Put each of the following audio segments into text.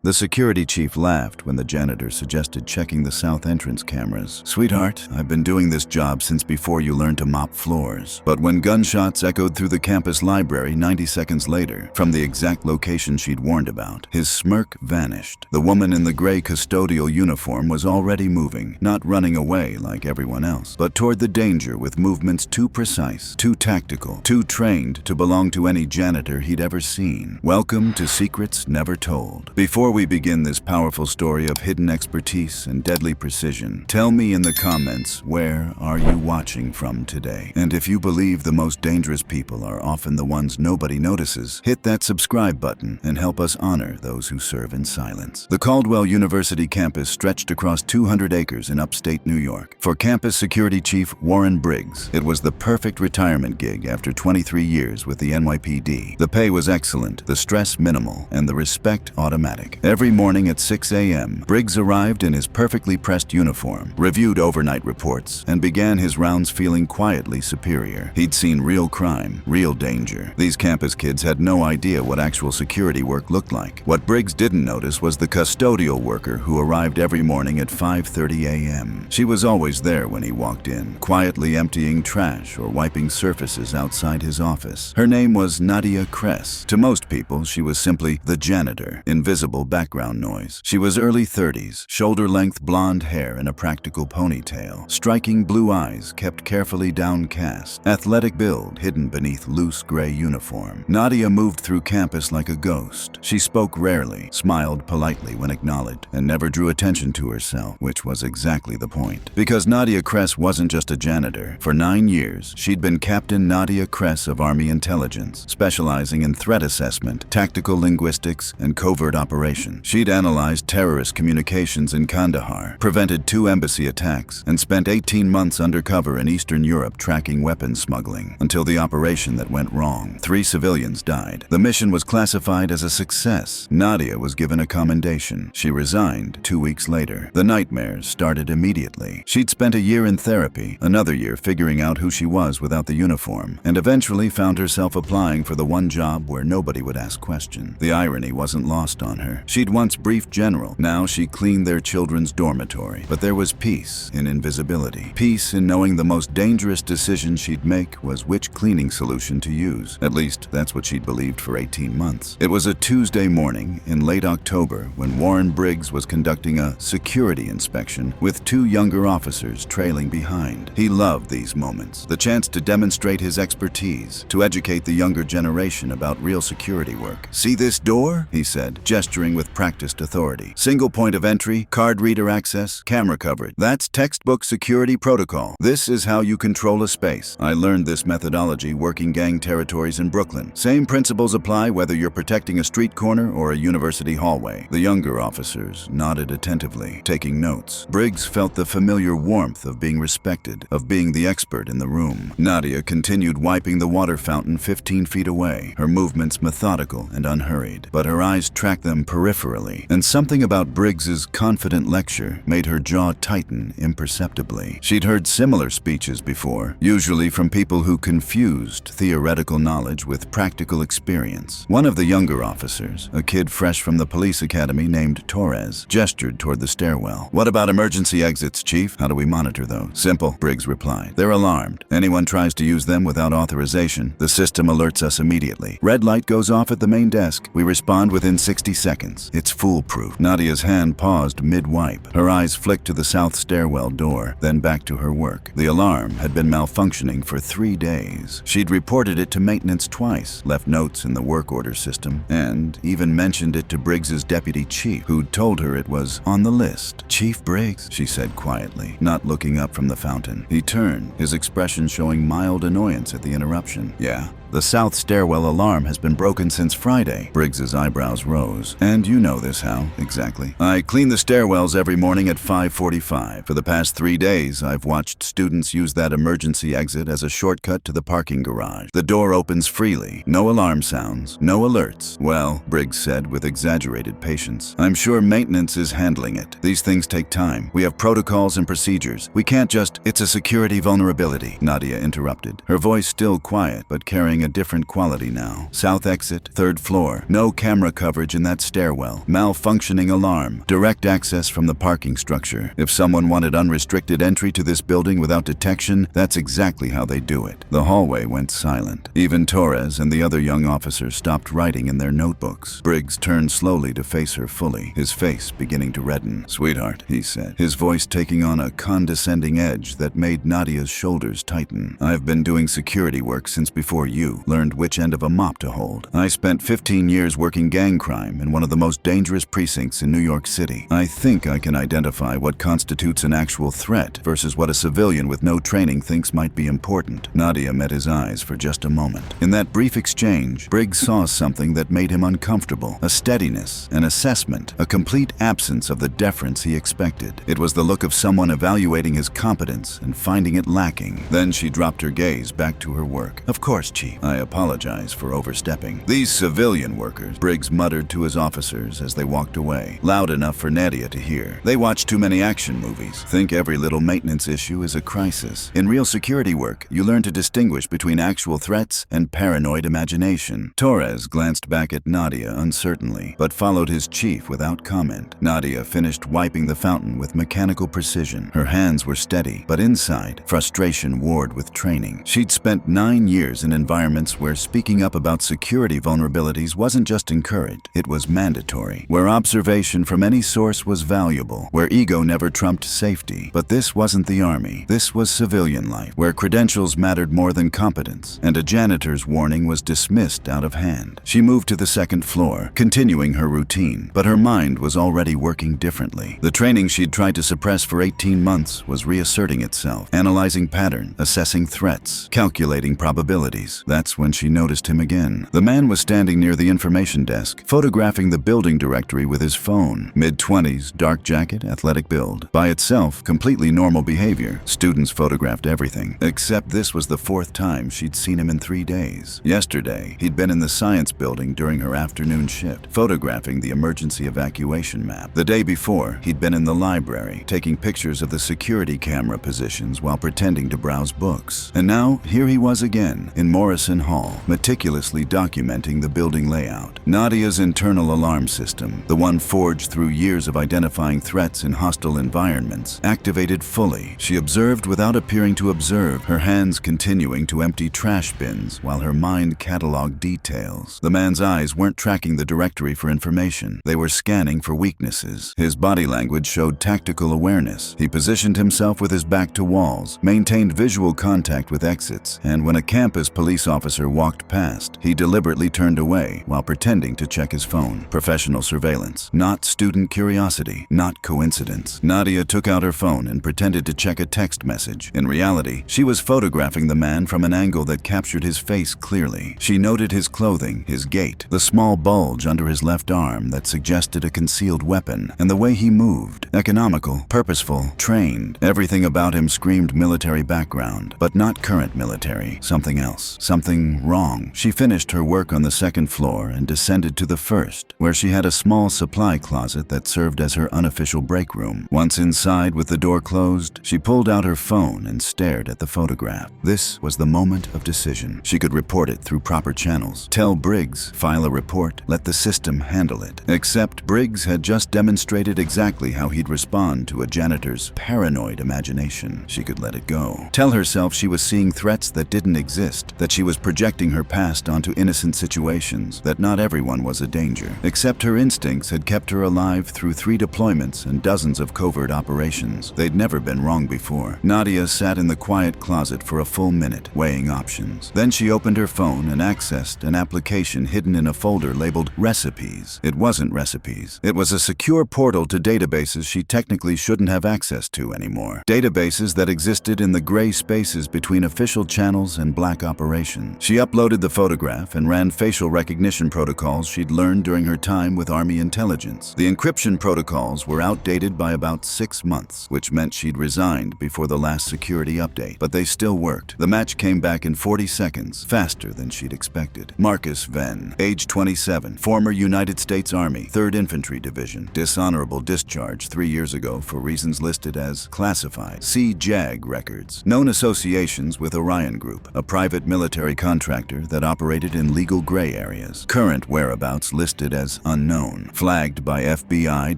The security chief laughed when the janitor suggested checking the south entrance cameras. "Sweetheart, I've been doing this job since before you learned to mop floors." But when gunshots echoed through the campus library 90 seconds later, from the exact location she'd warned about, his smirk vanished. The woman in the gray custodial uniform was already moving, not running away like everyone else, but toward the danger with movements too precise, too tactical, too trained to belong to any janitor he'd ever seen. Welcome to Secrets Never Told. Before we begin this powerful story of hidden expertise and deadly precision, tell me in the comments, where are you watching from today? And if you believe the most dangerous people are often the ones nobody notices, hit that subscribe button and help us honor those who serve in silence. The Caldwell University campus stretched across 200 acres in upstate New York. For campus security chief Warren Briggs, it was the perfect retirement gig after 23 years with the NYPD. The pay was excellent, the stress minimal, and the respect automatic. Every morning at 6 a.m., Briggs arrived in his perfectly pressed uniform, reviewed overnight reports, and began his rounds feeling quietly superior. He'd seen real crime, real danger. These campus kids had no idea what actual security work looked like. What Briggs didn't notice was the custodial worker who arrived every morning at 5:30 a.m. She was always there when he walked in, quietly emptying trash or wiping surfaces outside his office. Her name was Nadia Kress. To most people, she was simply the janitor, invisible background noise. She was early 30s, shoulder-length blonde hair in a practical ponytail, striking blue eyes kept carefully downcast, athletic build hidden beneath loose gray uniform. Nadia moved through campus like a ghost. She spoke rarely, smiled politely when acknowledged, and never drew attention to herself, which was exactly the point. Because Nadia Kress wasn't just a janitor. For 9 years, she'd been Captain Nadia Kress of Army Intelligence, specializing in threat assessment, tactical linguistics, and covert operations. She'd analyzed terrorist communications in Kandahar, prevented 2 embassy attacks, and spent 18 months undercover in Eastern Europe tracking weapons smuggling, until the operation that went wrong. 3 civilians died. The mission was classified as a success. Nadia was given a commendation. She resigned 2 weeks later. The nightmares started immediately. She'd spent a year in therapy, another year figuring out who she was without the uniform, and eventually found herself applying for the one job where nobody would ask questions. The irony wasn't lost on her. She'd once briefed general. Now she cleaned their children's dormitory. But there was peace in invisibility. Peace in knowing the most dangerous decision she'd make was which cleaning solution to use. At least, that's what she'd believed for 18 months. It was a Tuesday morning in late October when Warren Briggs was conducting a security inspection with 2 younger officers trailing behind. He loved these moments, the chance to demonstrate his expertise, to educate the younger generation about real security work. "See this door?" he said, gesturing with practiced authority. "Single point of entry, card reader access, camera coverage. That's textbook security protocol. This is how you control a space. I learned this methodology working gang territories in Brooklyn. Same principles apply whether you're protecting a street corner or a university hallway." The younger officers nodded attentively, taking notes. Briggs felt the familiar warmth of being respected, of being the expert in the room. Nadia continued wiping the water fountain 15 feet away, her movements methodical and unhurried, but her eyes tracked them peripherally, and something about Briggs's confident lecture made her jaw tighten imperceptibly. She'd heard similar speeches before, usually from people who confused theoretical knowledge with practical experience. One of the younger officers, a kid fresh from the police academy named Torres, gestured toward the stairwell. "What about emergency exits, Chief? How do we monitor those?" "Simple," Briggs replied. "They're alarmed. Anyone tries to use them without authorization, the system alerts us immediately. Red light goes off at the main desk. We respond within 60 seconds. It's foolproof." Nadia's hand paused mid-wipe. Her eyes flicked to the south stairwell door, then back to her work. The alarm had been malfunctioning for 3 days. She'd reported it to maintenance twice, left notes in the work order system, and even mentioned it to Briggs's deputy chief, who'd told her it was on the list. "Chief Briggs," she said quietly, not looking up from the fountain. He turned, his expression showing mild annoyance at the interruption. "Yeah?" "The south stairwell alarm has been broken since Friday." Briggs's eyebrows rose. "And you know this how, exactly?" "I clean the stairwells every morning at 5:45. For the past 3 days, I've watched students use that emergency exit as a shortcut to the parking garage. The door opens freely. No alarm sounds, no alerts." "Well," Briggs said with exaggerated patience, "I'm sure maintenance is handling it. These things take time. We have protocols and procedures. We can't just—" "It's a security vulnerability," Nadia interrupted, her voice still quiet but carrying a different quality now. South exit, 3rd floor. No camera coverage in that stairwell. Malfunctioning alarm. Direct access from the parking structure. If someone wanted unrestricted entry to this building without detection, that's exactly how they do it. The hallway went silent. Even Torres and the other young officers stopped writing in their notebooks. Briggs turned slowly to face her fully, his face beginning to redden. "Sweetheart," he said, his voice taking on a condescending edge that made Nadia's shoulders tighten. "I've been doing security work since before you learned which end of a mop to hold. I spent 15 years working gang crime in one of the most dangerous precincts in New York City. I think I can identify what constitutes an actual threat versus what a civilian with no training thinks might be important." Nadia met his eyes for just a moment. In that brief exchange, Briggs saw something that made him uncomfortable. A steadiness, an assessment, a complete absence of the deference he expected. It was the look of someone evaluating his competence and finding it lacking. Then she dropped her gaze back to her work. "Of course, Chief. I apologize for overstepping. These civilian workers," Briggs muttered to his officers as they walked away, loud enough for Nadia to hear. "They watch too many action movies. Think every little maintenance issue is a crisis. In real security work, you learn to distinguish between actual threats and paranoid imagination." Torres glanced back at Nadia uncertainly, but followed his chief without comment. Nadia finished wiping the fountain with mechanical precision. Her hands were steady, but inside, frustration warred with training. She'd spent 9 years in environments where speaking up about security vulnerabilities wasn't just encouraged, it was mandatory. Where observation from any source was valuable, where ego never trumped safety. But this wasn't the army. This was civilian life, where credentials mattered more than competence, and a janitor's warning was dismissed out of hand. She moved to the 2nd floor, continuing her routine, but her mind was already working differently. The training she'd tried to suppress for 18 months was reasserting itself, analyzing pattern, assessing threats, calculating probabilities. That's when she noticed him again. The man was standing near the information desk, photographing the building directory with his phone. Mid-20s, dark jacket, athletic build. By itself, completely normal behavior. Students photographed everything, except this was the 4th time she'd seen him in 3 days. Yesterday, he'd been in the science building during her afternoon shift, photographing the emergency evacuation map. The day before, he'd been in the library, taking pictures of the security camera positions while pretending to browse books. And now, here he was again, in Morrison Hall, meticulously documenting the building layout. Nadia's internal alarm system, the one forged through years of identifying threats in hostile environments, activated fully. She observed without appearing to observe, her hands continuing to empty trash bins while her mind cataloged details. The man's eyes weren't tracking the directory for information. They were scanning for weaknesses. His body language showed tactical awareness. He positioned himself with his back to walls, maintained visual contact with exits, and when a campus police officer walked past, he deliberately turned away while pretending to check his phone. Professional surveillance, not student curiosity, not coincidence. Nadia took out her phone and pretended to check a text message. In reality, she was photographing the man from an angle that captured his face clearly. She noted his clothing, his gait, the small bulge under his left arm that suggested a concealed weapon, and the way he moved. Economical, purposeful, trained. Everything about him screamed military background, but not current military. Something else. Something wrong. She finished her work on the 2nd floor and descended to the 1st, where she had a small supply closet that served as her unofficial break room. Once inside with the door closed, she pulled out her phone and stared at the photograph. This was the moment of decision. She could report it through proper channels. Tell Briggs, file a report, let the system handle it. Except Briggs had just demonstrated exactly how he'd respond to a janitor's paranoid imagination. She could let it go. Tell herself she was seeing threats that didn't exist, that she was projecting her past onto innocent situations, that not everyone was a danger. Except her instincts had kept her alive through 3 deployments and dozens of covert operations. They'd never been wrong before. Nadia sat in the quiet closet for a full minute, weighing options. Then she opened her phone and accessed an application hidden in a folder labeled Recipes. It wasn't recipes. It was a secure portal to databases she technically shouldn't have access to anymore. Databases that existed in the gray spaces between official channels and black operations. She uploaded the photograph and ran facial recognition protocols she'd learned during her time with Army intelligence. The encryption protocols were outdated by about 6 months, which meant she'd resigned before the last security update. But they still worked. The match came back in 40 seconds, faster than she'd expected. Marcus Venn, age 27, former United States Army, 3rd Infantry Division. Dishonorable discharge 3 years ago for reasons listed as classified. See JAG records. Known associations with Orion Group, a private military military contractor that operated in legal gray areas. Current whereabouts listed as unknown. Flagged by FBI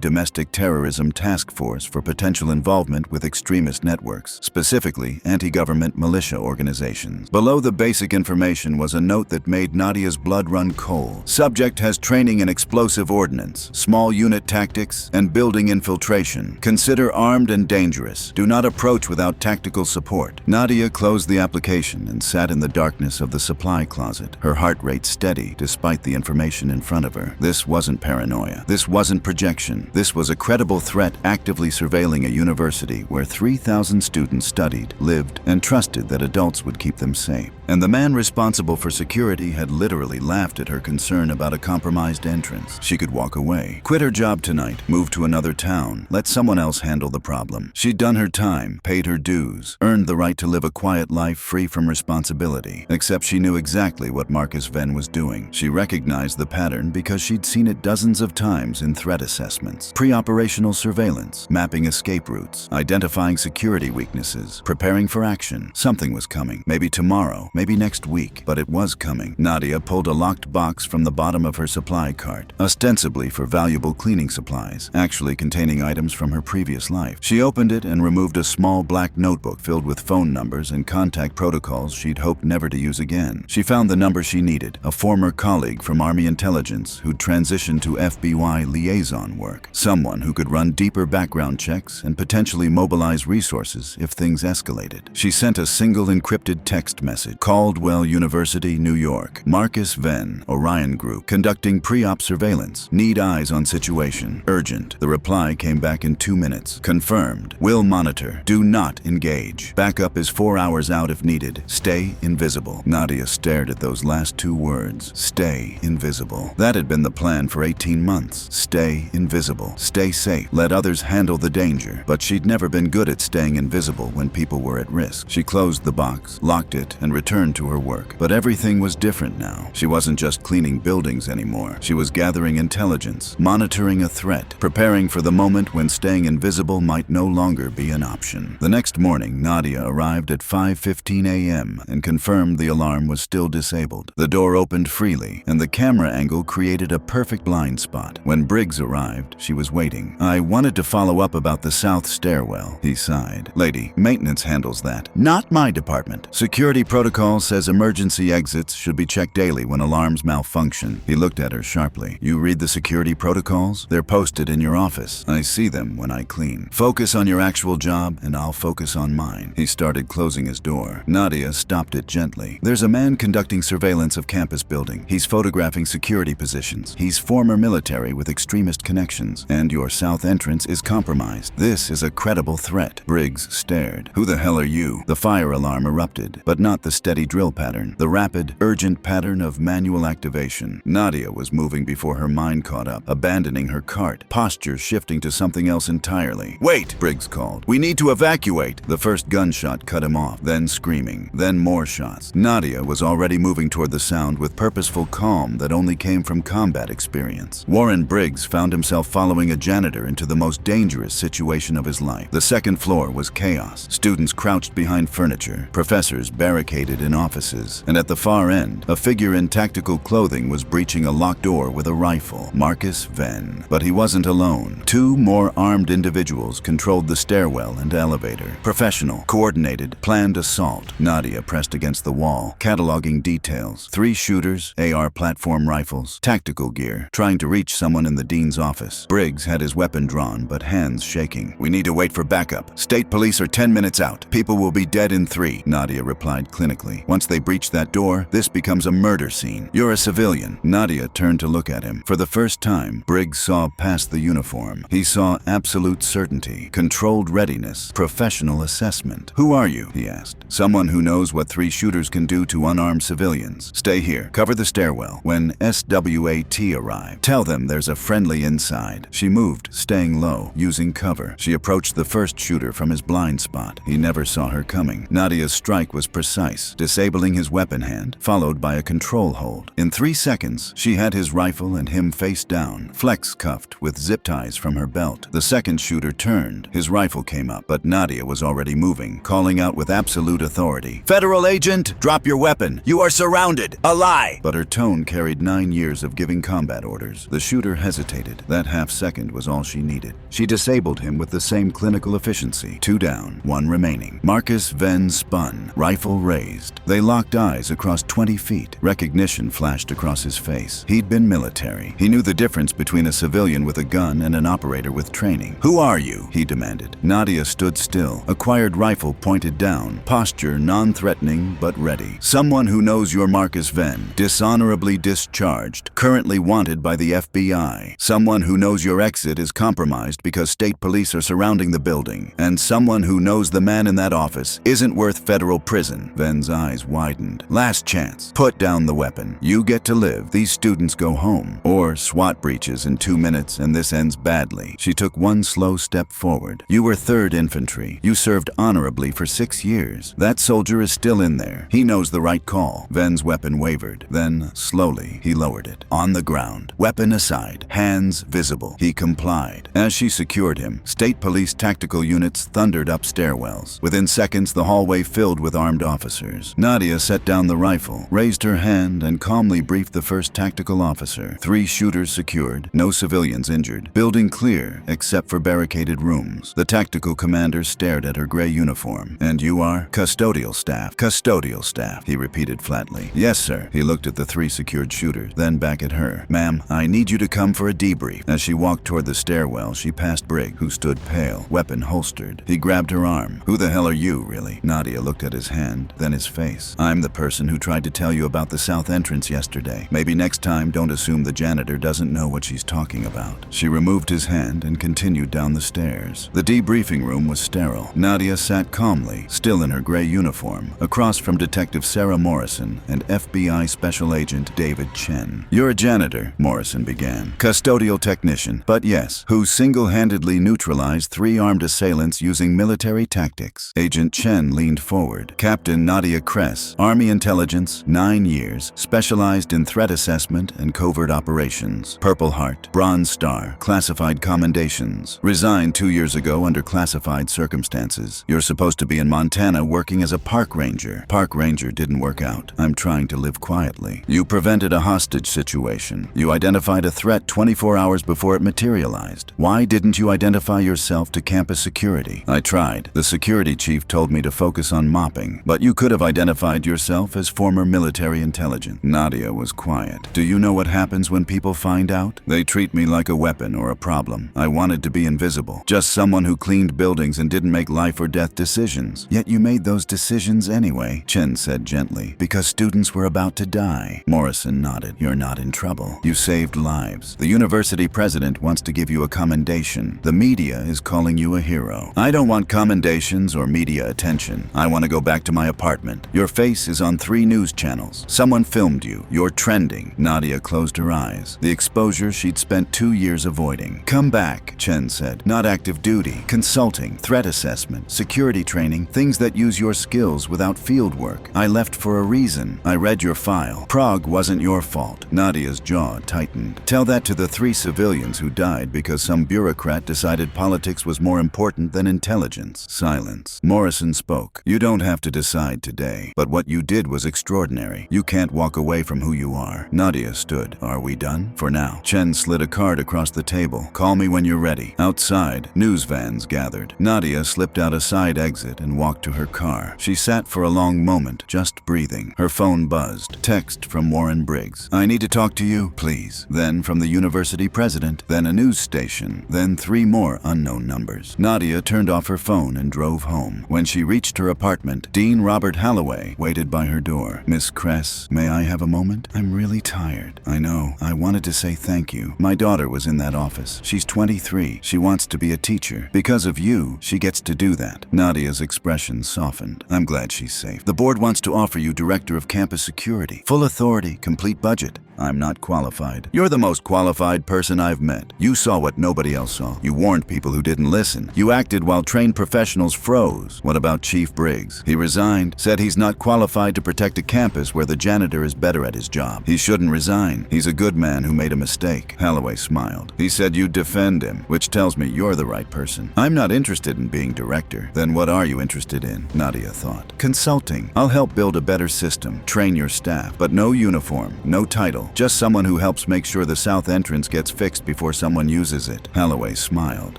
Domestic Terrorism Task Force for potential involvement with extremist networks, specifically anti-government militia organizations. Below the basic information was a note that made Nadia's blood run cold. Subject has training in explosive ordnance, small unit tactics, and building infiltration. Consider armed and dangerous. Do not approach without tactical support. Nadia closed the application and sat in the darkness of the supply closet, her heart rate steady despite the information in front of her. This wasn't paranoia. This wasn't projection. This was a credible threat actively surveilling a university where 3,000 students studied, lived, and trusted that adults would keep them safe. And the man responsible for security had literally laughed at her concern about a compromised entrance. She could walk away, quit her job tonight, move to another town, let someone else handle the problem. She'd done her time, paid her dues, earned the right to live a quiet life free from responsibility. Except she knew exactly what Marcus Venn was doing. She recognized the pattern because she'd seen it dozens of times in threat assessments, pre-operational surveillance, mapping escape routes, identifying security weaknesses, preparing for action. Something was coming, maybe tomorrow, maybe next week, but it was coming. Nadia pulled a locked box from the bottom of her supply cart, ostensibly for valuable cleaning supplies, actually containing items from her previous life. She opened it and removed a small black notebook filled with phone numbers and contact protocols she'd hoped never to use again. She found the number she needed, a former colleague from Army Intelligence who'd transitioned to FBI liaison work, someone who could run deeper background checks and potentially mobilize resources if things escalated. She sent a single encrypted text message. Caldwell University, New York. Marcus Venn, Orion Group, conducting pre-op surveillance. Need eyes on situation. Urgent. The reply came back in 2 minutes. Confirmed. Will monitor. Do not engage. Backup is 4 hours out if needed. Stay invisible. Nadia stared at those last 2 words. Stay invisible. That had been the plan for 18 months. Stay invisible. Stay safe. Let others handle the danger. But she'd never been good at staying invisible when people were at risk. She closed the box, locked it, and returned to her work. But everything was different now. She wasn't just cleaning buildings anymore. She was gathering intelligence, monitoring a threat, preparing for the moment when staying invisible might no longer be an option. The next morning, Nadia arrived at 5:15 a.m. and confirmed the alarm was still disabled. The door opened freely, and the camera angle created a perfect blind spot. When Briggs arrived, she was waiting. I wanted to follow up about the south stairwell, he sighed. Lady, maintenance handles that. Not my department. Security protocol says emergency exits should be checked daily when alarms malfunction. He looked at her sharply. You read the security protocols? They're posted in your office. I see them when I clean. Focus on your actual job and I'll focus on mine. He started closing his door. Nadia stopped it gently. There's a man conducting surveillance of campus building. He's photographing security positions. He's former military with extremist connections, and your south entrance is compromised. This is a credible threat. Briggs stared. Who the hell are you? The fire alarm erupted, but not the steady drill pattern, the rapid, urgent pattern of manual activation. Nadia was moving before her mind caught up, abandoning her cart, posture shifting to something else entirely. Wait, Briggs called. We need to evacuate. The first gunshot cut him off, then screaming, then more shots. Nadia was already moving toward the sound with purposeful calm that only came from combat experience. Warren Briggs found himself following a janitor into the most dangerous situation of his life. The second floor was chaos. Students crouched behind furniture, professors barricaded in offices, and at the far end, a figure in tactical clothing was breaching a locked door with a rifle. Marcus Venn. But he wasn't alone. 2 more armed individuals controlled the stairwell and elevator. Professional, coordinated, planned assault. Nadia pressed against the wall, cataloging details. 3 shooters, AR platform rifles, tactical gear, trying to reach someone in the dean's office. Briggs had his weapon drawn, but hands shaking. We need to wait for backup. State police are 10 minutes out. People will be dead in 3, Nadia replied clinically. Once they breach that door, this becomes a murder scene. You're a civilian. Nadia turned to look at him. For the first time, Briggs saw past the uniform. He saw absolute certainty, controlled readiness, professional assessment. Who are you? He asked. Someone who knows what 3 shooters can do to unarmed civilians. Stay here. Cover the stairwell. When SWAT arrive, tell them there's a friendly inside. She moved, staying low, using cover. She approached the first shooter from his blind spot. He never saw her coming. Nadia's strike was precise, disabling his weapon hand, followed by a control hold. In 3 seconds, she had his rifle and him face down, flex cuffed with zip ties from her belt. The second shooter turned. His rifle came up, but Nadia was already moving, calling out with absolute authority, "Federal agent, drop your weapon. You are surrounded. A lie!" But her tone carried 9 years of giving combat orders. The shooter hesitated. That half second was all she needed. She disabled him with the same clinical efficiency. 2 down, 1 remaining. Marcus Venn spun, rifle raised. They locked eyes across 20 feet. Recognition flashed across his face. He'd been military. He knew the difference between a civilian with a gun and an operator with training. "Who are you?" he demanded. Nadia stood still, acquired rifle pointed down, posture non-threatening but ready. "Someone who knows you're Marcus Venn, dishonorably discharged, currently wanted by the FBI. Someone who knows your exit is compromised because state police are surrounding the building. And someone who knows the man in that office isn't worth federal prison." Venn's eyes widened. "Last chance. Put down the weapon. You get to live. These students go home. Or SWAT breaches in 2 minutes and this ends badly." She took 1 slow step forward. "You were 3rd Infantry. You served honorably for 6 years. That soldier is still in there. He knows the right call." Venn's weapon wavered. Then, slowly, he lowered it. On the ground, weapon aside, hands visible. He complied. As she secured him, state police tactical units thundered up stairwells. Within seconds, the hallway filled with armed officers. Nadia set down the rifle, raised her hand, and calmly briefed the first tactical officer. 3 shooters secured, no civilians injured. Building clear, except for barricaded rooms. The tactical commander stared at her gray uniform. "And you are?" "Custodial staff." "Custodial staff," he repeated flatly. "Yes, sir." He looked at the 3 secured shooters, then back at her. "Ma'am, I need you to come for a debrief." As she walked toward the stairwell, she passed Brigg, who stood pale, weapon holstered. He grabbed her arm. "Who the hell are you, really?" Nadia looked at his hand, then his face. "I'm the person who tried to tell you about the south entrance yesterday. Maybe next time don't assume the janitor doesn't know what she's talking about." She removed his hand and continued down the stairs. The debriefing room was sterile. Nadia sat calmly, still in her gray uniform, across from Detective Sarah Morrison and FBI Special Agent David Chen. "You're a janitor," Morrison began. "Custodial technician, but yes, who single-handedly neutralized 3 armed assailants using military tactics." Agent Chen leaned forward. "Captain Nadia Kress, Army Intelligence, 9 years, specialized in threat assessment and covert operations. Purple Heart, Bronze Star, classified commendations. Resigned 2 years ago under classified circumstances. You're supposed to be in Montana working as a park ranger. Park ranger didn't work out. I'm trying to live quietly. You prevented a hostage situation. You identified a threat 24 hours before it materialized. Why didn't you identify yourself to campus security?" "I tried. The security chief told me to focus on mopping. But you could have identified yourself as former military intelligence." Nadia was quiet. "Do you know what happens when people find out? They treat me like a weapon or a problem. I wanted to be invisible. Just someone who cleaned buildings and didn't make life or death decisions. Yet you made those decisions anyway," Chen said gently, "because students were about to die." Morrison nodded. "You're not in trouble. You saved lives. The university president wants to give you a commendation. The media is calling you a hero." "I don't want commendations or media attention. I want to go back to my apartment. Your face is on 3 news channels. Someone filmed you. You're trending." Nadia closed her eyes. The exposure she'd spent 2 years avoiding. "Come back," Chen said. "Not active duty. Consulting, threat assessment, security training, things that use your skills without field work. I left for a reason. I read your file. Prague wasn't your fault." Nadia's jaw tightened. "Tell that to the 3 civilians who died because some bureaucrat decided politics was more important than intelligence." Silence. Morrison spoke. "You don't have to decide today, but what you did was extraordinary. You can't walk away from who you are." Nadia stood. "Are we done?" "For now." Chen slid a card across the table. "Call me when you're ready." Outside, news vans gathered. Nadia slipped out a side exit and walked to her car. She sat for a long moment, just breathing. Her phone buzzed. Text from Warren Briggs. "I need to talk to you, please." Then from the university president, then a news station, then 3 more unknown numbers. Nadia turned off her phone and drove home. When she reached her apartment, Dean Robert Halloway waited by her door. "Miss Kress, may I have a moment? I'm really tired." "I know. I wanted to say thank you. My daughter was in that office. She's 23. She wants to be a teacher. Because of you, she gets to do that." Nadia's expression softened. "I'm glad she's safe. The board wants to offer you director of campus security. Full authority, complete budget. I'm not qualified. You're the most qualified person I've met. You saw what nobody else saw. You warned people who didn't listen. You acted while trained professionals froze. What about Chief Briggs? He resigned, said he's not qualified to protect a campus where the janitor is better at his job. He shouldn't resign. He's a good man who made a mistake. Holloway smiled. He said you'd defend him, which tells me you're the right person. I'm not interested in being director. Then what are you interested in? Nadia thought. Consulting. I'll help build a better system, train your staff, but no uniform, no title, just someone who helps make sure the south entrance gets fixed before someone uses it. Holloway smiled.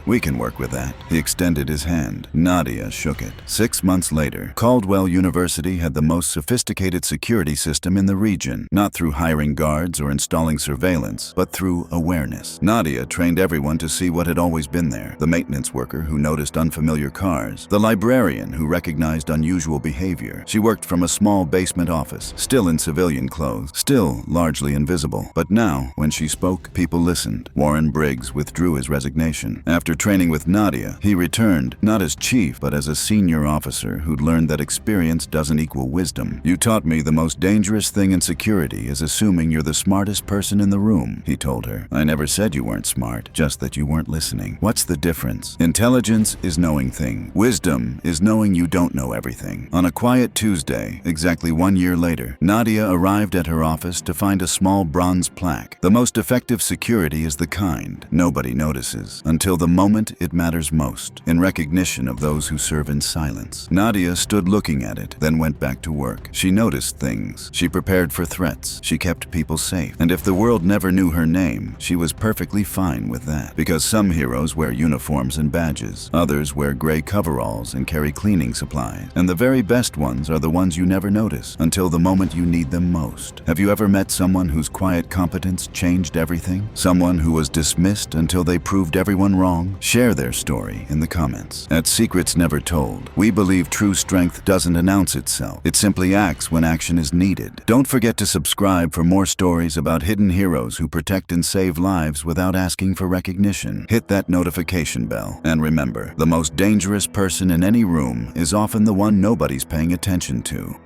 We can work with that. He extended his hand. Nadia shook it. 6 months later, Caldwell University had the most sophisticated security system in the region, not through hiring guards or installing surveillance, but through awareness. Nadia trained everyone to see what had always been there: the maintenance worker who noticed unfamiliar cars, the librarian who recognized unusual behavior. She worked from a small basement office, still in civilian clothes, still largely invisible. But now, when she spoke, people listened. Warren Briggs withdrew his resignation. After training with Nadia, he returned, not as chief, but as a senior officer who'd learned that experience doesn't equal wisdom. You taught me the most dangerous thing in security is assuming you're the smartest person in the room, he told her. I never said you weren't smart, just that you weren't listening. What's the difference? Intelligence is knowing things. Wisdom is knowing you don't know everything. On a quiet Tuesday, exactly 1 year later, Nadia arrived at her office to find a small bronze plaque. The most effective security is the kind nobody notices until the moment it matters most, in recognition of those who serve in silence. Nadia stood looking at it, then went back to work. She noticed things. She prepared for threats. She kept people safe. And if the world never knew her name, she was perfectly fine with that. Because some heroes wear uniforms and badges. Others wear gray coveralls and carry cleaning supplies. And the very best ones are the ones you never notice until the moment you need them most. Have you ever met someone whose quiet competence changed everything? Someone who was dismissed until they proved everyone wrong? Share their story in the comments. At Secrets Never Told, we believe true strength doesn't announce itself. It simply acts when action is needed. Don't forget to subscribe for more stories about hidden heroes who protect and save lives without asking for recognition. Hit that notification bell. And remember, the most dangerous person in any room is often the one nobody's paying attention to.